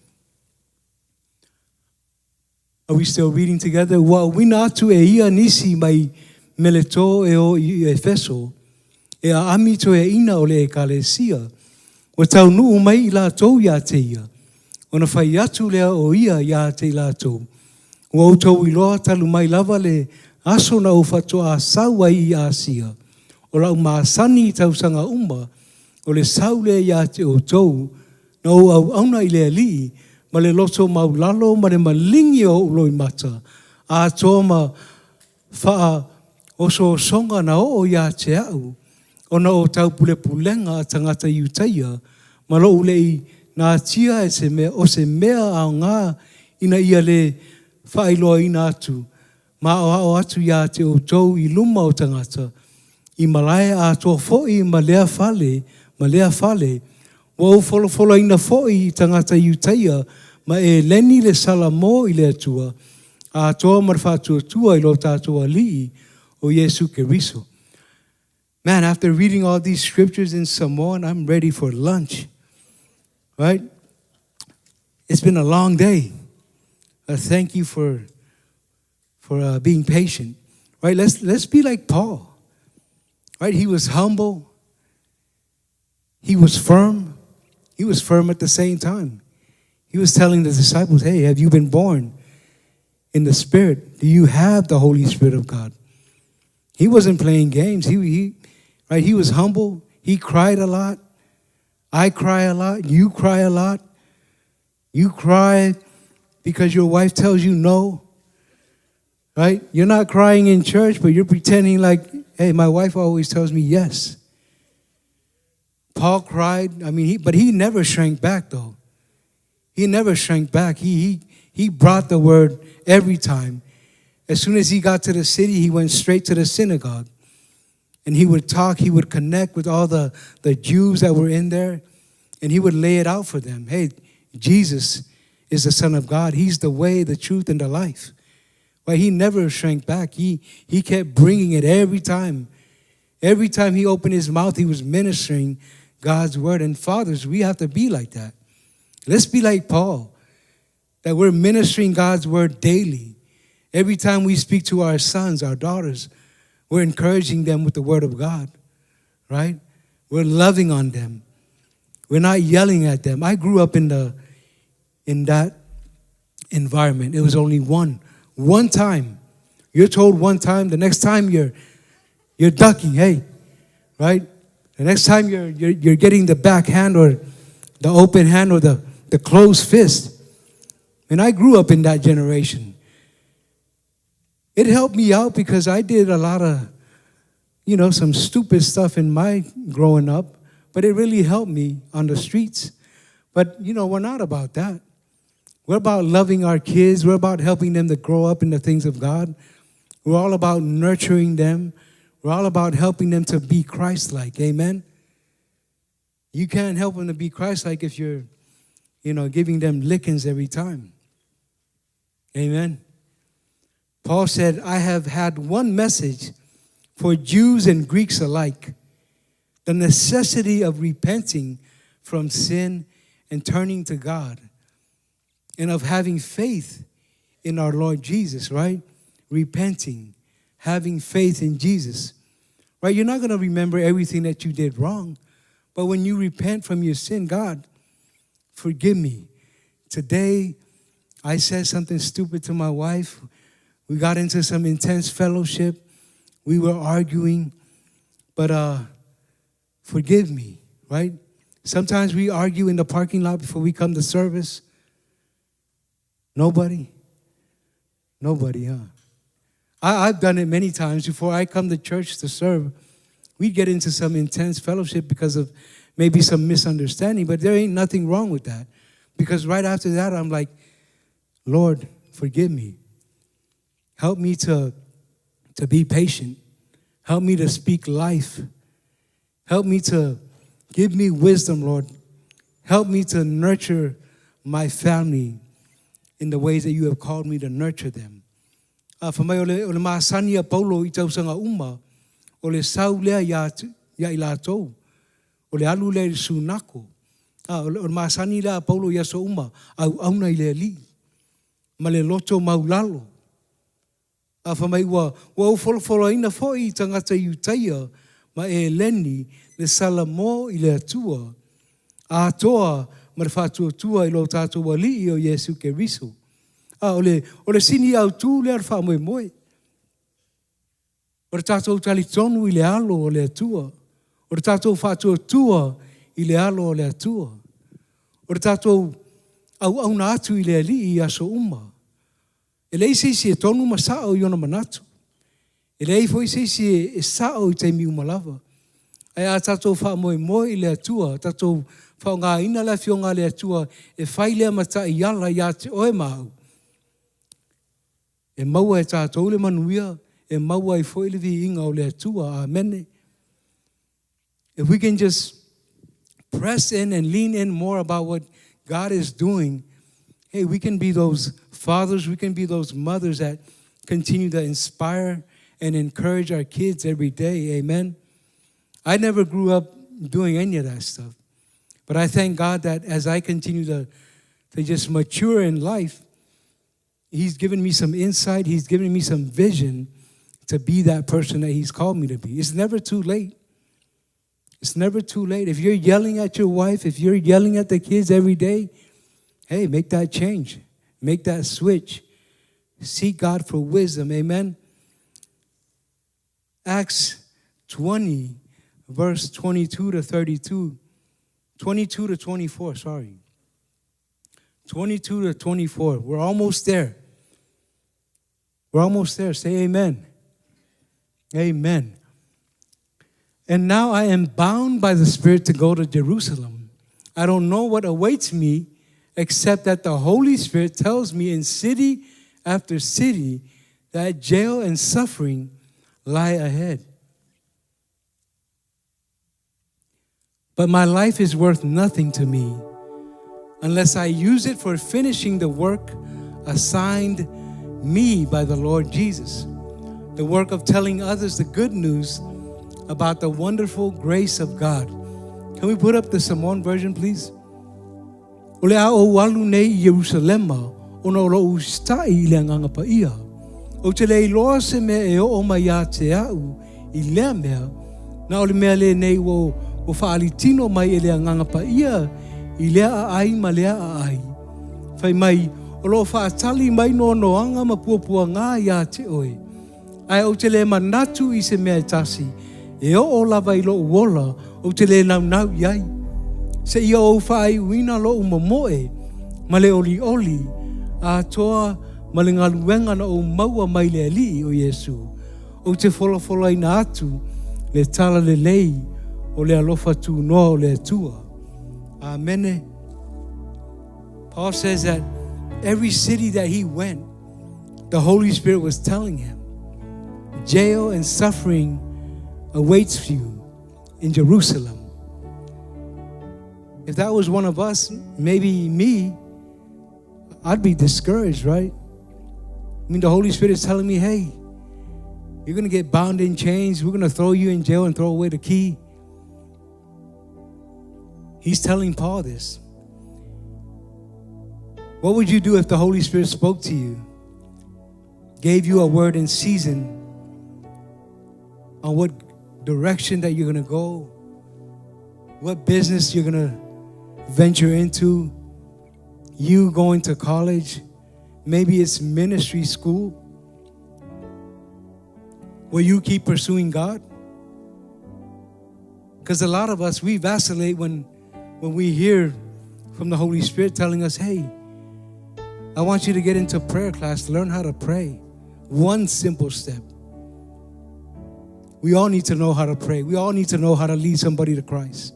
Are we still reading together? Wa wina atu e ia nisi mai meleto e o i Efeso. E a ami to e ina o le ekalesia. Wa tau nuu mai i la tou ia te ia. O na whai atu lea o ia ia te la tou. Wa o tau i loa talu mai lava le aso na ufato a saua i Asia. O lau maasani tau sanga umma. O le saule ia te o tou. Na o au auna i le alii. Ma le loto maulalo ma le malingi o uloi mata. A toa ma faa oso songa na o ia te au. O na o tau pule pulenga a tangata iutaia. Ma lo ulei na tia e se mea, o se mea ao ngā ina ia le whailoa ina atu. Ma o atu ia te o tau i luma o tangata. I malaya a toa fo'i ma lea fale, wa o folo ina fo'i tangata iutaia, ma e leni le salamo i le atua, a toa marfa tua i lo tātua li'i o Yesu Keriso. Man, after reading all these scriptures in Samoan, I'm ready for lunch. Right? It's been a long day. Thank you for being patient. Right? Let's be like Paul. Right? He was humble. He was firm. He was firm at the same time. He was telling the disciples, hey, have you been born in the Spirit? Do you have the Holy Spirit of God? He wasn't playing games. He was humble. He cried a lot. I cry a lot. You cry a lot. You cry because your wife tells you no. Right? You're not crying in church, but you're pretending like, hey, my wife always tells me yes. Paul cried. But he never shrank back, though. He never shrank back. He brought the word every time. As soon as he got to the city, he went straight to the synagogue. And he would talk, he would connect with all the Jews that were in there, and he would lay it out for them. Hey, Jesus is the Son of God. He's the way, the truth, and the life. But he never shrank back. He kept bringing it every time. Every time he opened his mouth, he was ministering God's word. And fathers, we have to be like that. Let's be like Paul, that we're ministering God's word daily. Every time we speak to our sons, our daughters, we're encouraging them with the word of God, right? We're loving on them. We're not yelling at them. I grew up in that environment. It was only one time. You're told one time. The next time you're ducking, hey, right? The next time you're getting the backhand or the open hand or the closed fist. And I grew up in that generation. It helped me out because I did a lot of, some stupid stuff in my growing up, but it really helped me on the streets. But, we're not about that. We're about loving our kids. We're about helping them to grow up in the things of God. We're all about nurturing them. We're all about helping them to be Christ-like. Amen? You can't help them to be Christ-like if you're, giving them lickings every time. Amen? Paul said, I have had one message for Jews and Greeks alike, the necessity of repenting from sin and turning to God, and of having faith in our Lord Jesus, right? Repenting, having faith in Jesus, right? You're not going to remember everything that you did wrong, but when you repent from your sin, God, forgive me. Today, I said something stupid to my wife. We got into some intense fellowship. We were arguing, but forgive me, right? Sometimes we argue in the parking lot before we come to service. Nobody, huh? I've done it many times before I come to church to serve. We get into some intense fellowship because of maybe some misunderstanding, but there ain't nothing wrong with that. Because right after that, I'm like, Lord, forgive me. Help me to be patient. Help me to speak life. Help me to give me wisdom, Lord. Help me to nurture my family in the ways that you have called me to nurture them. Whamai o le maasani a Paulo I tausanga uma, o le sau lea ia I lātou, o le alu lea I sunako. O le maasani lea Paulo ia so uma, au auna I le li, ma le loto maulalo. Whamai wa au folofolo ina foi tangata I utaia, ma e leni le salamo I le atua, a toa ma le whātua tua I lo tātou wali o Yesu Keriso. O le sini au tū le ar wha moe. O le tātou tali tonu I le alo o le atua. O le tātou whātua tua I le alo o le atua. O le tātou au na atu I le ali I aso uma. E lei seisi e tonu ma sao I ona manatu. E lei foi seisi e sao I te mi umalava. Ai a tātou wha moe I le atua. Tātou wha ngā ina la fio ngā le atua e whai lea mata I ala I a te oe mau. E maua e tātou le manuia, e maua I foi le vi inga o le atua. Amen. If we can just press in and lean in more about what God is doing, hey, we can be those fathers, we can be those mothers that continue to inspire and encourage our kids every day. Amen. I never grew up doing any of that stuff. But I thank God that as I continue to just mature in life, He's given me some insight. He's given me some vision to be that person that He's called me to be. It's never too late. It's never too late. If you're yelling at your wife, if you're yelling at the kids every day, hey, make that change. Make that switch. Seek God for wisdom. Amen. Acts 20, verse 22 to 32. 22 to 24, sorry. 22 to 24. We're almost there. We're almost there. Say amen. Amen. And now I am bound by the Spirit to go to Jerusalem. I don't know what awaits me except that the Holy Spirit tells me in city after city that jail and suffering lie ahead. But my life is worth nothing to me unless I use it for finishing the work assigned me by the Lord Jesus, the work of telling others the good news about the wonderful grace of God. Can we put up the Samoan version, please? O le o walu nei Jerusalema, o no lo ustai I le nganga pa ia. O te le iloa se me e o mai a te au I lea mea, na o le mea le nei wo whaalitino mai e le nganga pa ia, I lea a ai ma lea a ai. Whai mai, o lo whaatali mai no noanga ma puapua ngā ia te oe. Ai o te le manatu I se mea tasi, e o lava I lo uola, o te le nau iai. Se ia o whai uina lo umamoe, ma le oli, a toa ma le ngaluenga na o maua mai le ali o Yesu. O te whola ina atu, le tala le lei, o le alofa tu noa o le atua. Amen. Paul says that every city that he went, the Holy Spirit was telling him, jail and suffering awaits you in Jerusalem. If that was one of us, maybe me, I'd be discouraged, right? I mean, the Holy Spirit is telling me, hey, you're going to get bound in chains. We're going to throw you in jail and throw away the key. He's telling Paul this. What would you do if the Holy Spirit spoke to you, gave you a word in season on what direction that you're going to go, what business you're going to venture into, you going to college, maybe it's ministry school? Will you keep pursuing God? Because a lot of us, we vacillate when we hear from the Holy Spirit telling us, hey, I want you to get into prayer class, learn how to pray. One simple step. We all need to know how to pray. We all need to know how to lead somebody to Christ.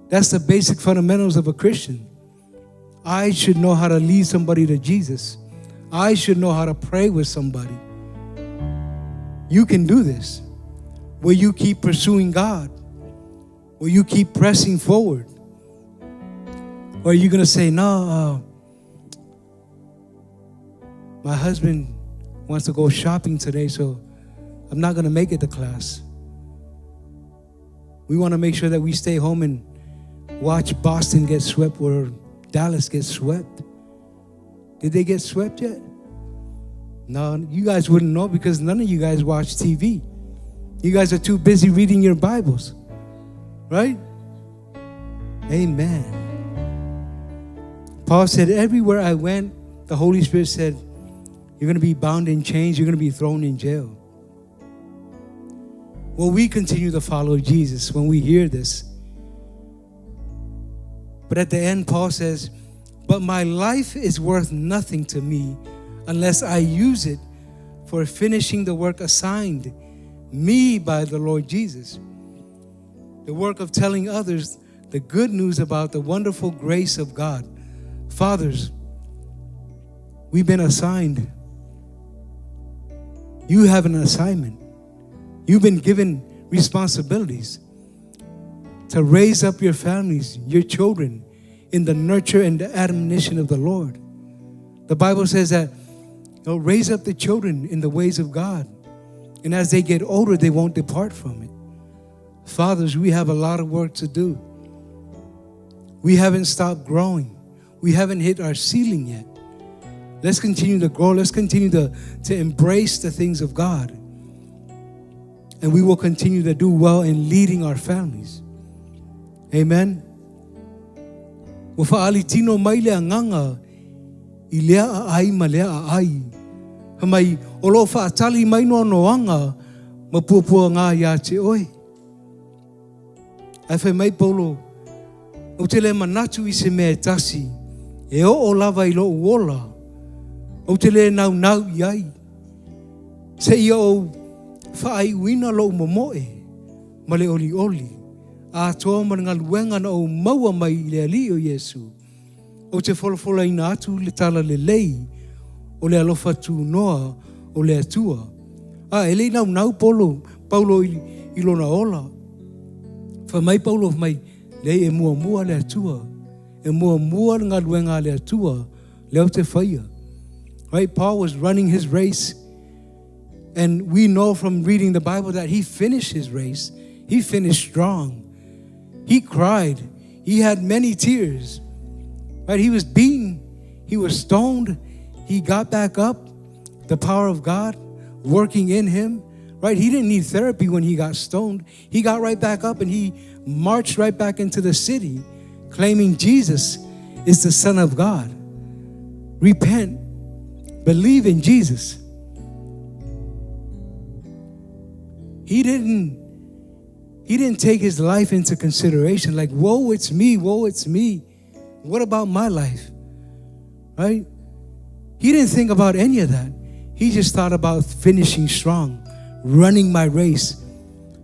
That's the basic fundamentals of a Christian. I should know how to lead somebody to Jesus. I should know how to pray with somebody. You can do this. Will you keep pursuing God? Will you keep pressing forward? Or are you going to say, no, my husband wants to go shopping today, so I'm not going to make it to class. We want to make sure that we stay home and watch Boston get swept or Dallas get swept. Did they get swept yet? No, you guys wouldn't know because none of you guys watch TV. You guys are too busy reading your Bibles, right? Amen. Paul said, everywhere I went, the Holy Spirit said, you're going to be bound in chains, you're going to be thrown in jail. Well, we continue to follow Jesus when we hear this. But at the end, Paul says, but my life is worth nothing to me unless I use it for finishing the work assigned me by the Lord Jesus. The work of telling others the good news about the wonderful grace of God. Fathers, we've been assigned. You have an assignment. You've been given responsibilities to raise up your families, your children, in the nurture and the admonition of the Lord. The Bible says that raise up the children in the ways of God. And as they get older, they won't depart from it. Fathers, we have a lot of work to do. We haven't stopped growing. We haven't hit our ceiling yet. Let's continue to grow. Let's continue to embrace the things of God. And we will continue to do well in leading our families. Amen. Wafa'ali tino mai lea nganga I lea ai ma lea ai. Hamai olo fa'atali mai no noanga ma puapua ngā ia te oi. Ai whai mai Paulo o te le manatu I se mea tasi e o lava I lo uola o te le nau iai. Se ia o whaai uina lo momoe ma le oli. A toa ma ngā luenga na o maua mai I le ali o Yesu. O te wholofola ina atu le tala le lei o le alofa tu noa o le atua. E lei nau Paulo I lona ola. Wha mai Paulo mai lei e mua le atua. E mua ngā luenga le atua leo te whaia. Right? Paul was running his race. And we know from reading the Bible that he finished his race. He finished strong. He cried. He had many tears. Right? He was beaten. He was stoned. He got back up. The power of God working in him. Right? He didn't need therapy when he got stoned. He got right back up and he marched right back into the city claiming Jesus is the Son of God. Repent. Believe in Jesus. He didn't take his life into consideration like, woe, it's me. What about my life? Right? He didn't think about any of that. He just thought about finishing strong, running my race.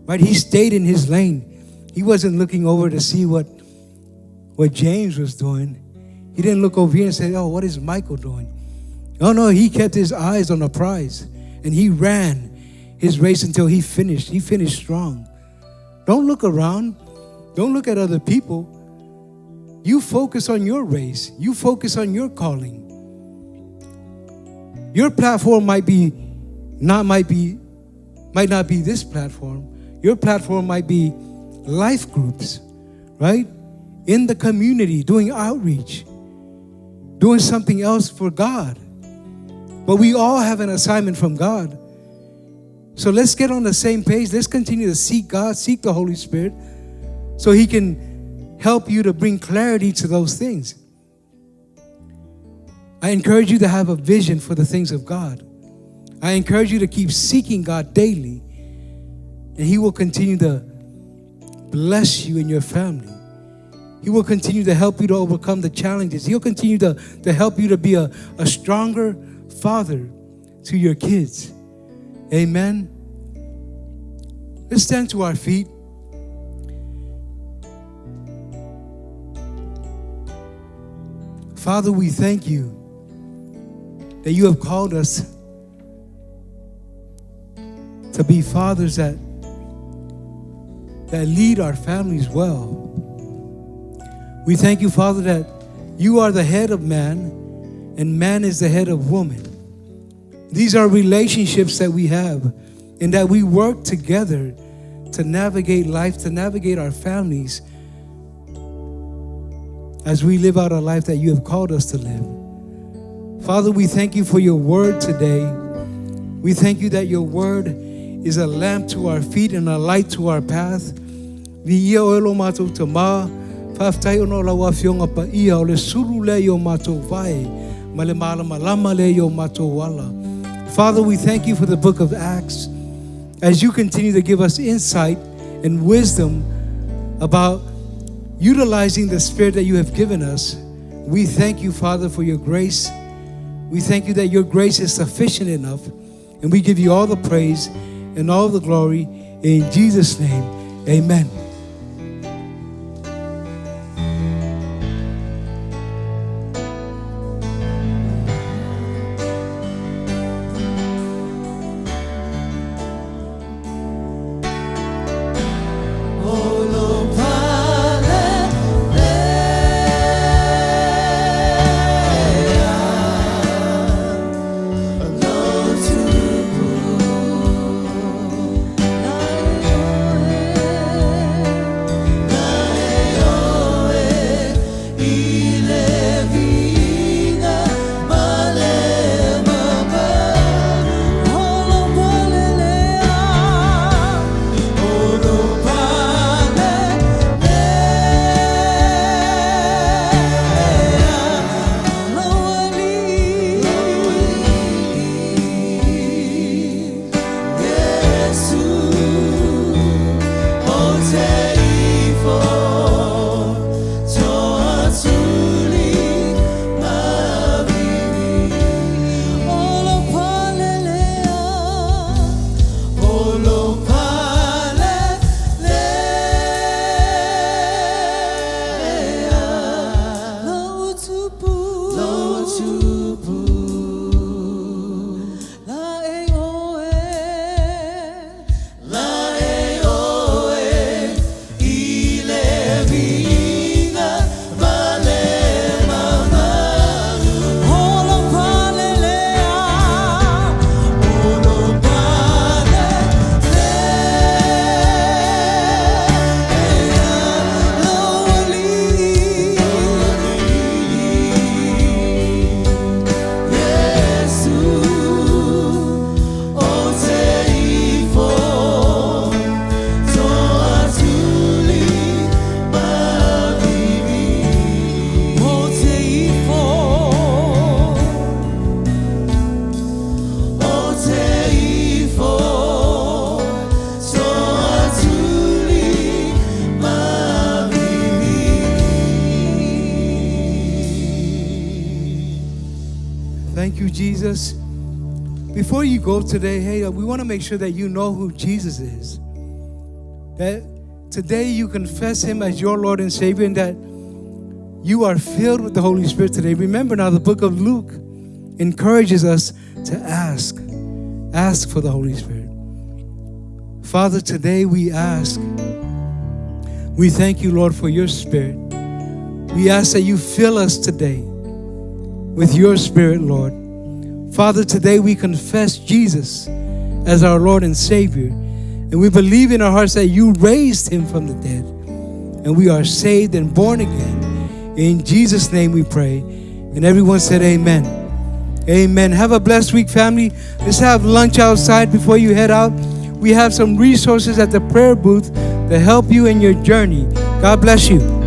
Right? He stayed in his lane. He wasn't looking over to see what James was doing. He didn't look over here and say, oh, what is Michael doing? No, he kept his eyes on the prize. And he ran his race until he finished. He finished strong. Don't look around. Don't look at other people. You focus on your race. You focus on your calling. Your platform might not be this platform. Your platform might be life groups, right? In the community, doing outreach, doing something else for God. But we all have an assignment from God. So let's get on the same page. Let's continue to seek God, seek the Holy Spirit, so He can help you to bring clarity to those things. I encourage you to have a vision for the things of God. I encourage you to keep seeking God daily, and He will continue to bless you and your family. He will continue to help you to overcome the challenges. He'll continue to help you to be a stronger father to your kids. Amen. Let's stand to our feet. Father, we thank you that you have called us to be fathers that lead our families well. We thank you, Father, that you are the head of man and man is the head of woman. These are relationships that we have and that we work together to navigate life, to navigate our families as we live out a life that you have called us to live. Father, we thank you for your word today. We thank you that your word is a lamp to our feet and a light to our path. Father, we thank you for the book of Acts as you continue to give us insight and wisdom about utilizing the Spirit that you have given us. We thank you, Father, for your grace. We thank you that your grace is sufficient enough, and we give you all the praise and all the glory in Jesus' name. Amen. Thank you, Jesus. Before you go today, hey, we want to make sure that you know who Jesus is. That today you confess him as your Lord and Savior, and that you are filled with the Holy Spirit today. Remember now, the book of Luke encourages us to ask for the Holy Spirit. Father, today we ask. We thank you, Lord, for your Spirit. We ask that you fill us today with your Spirit, Lord. Father, today we confess Jesus as our Lord and Savior, and we believe in our hearts that you raised him from the dead, and we are saved and born again. In Jesus' name we pray. And everyone said amen. Amen. Have a blessed week, family. Let's have lunch outside before you head out. We have some resources at the prayer booth to help you in your journey. God bless you.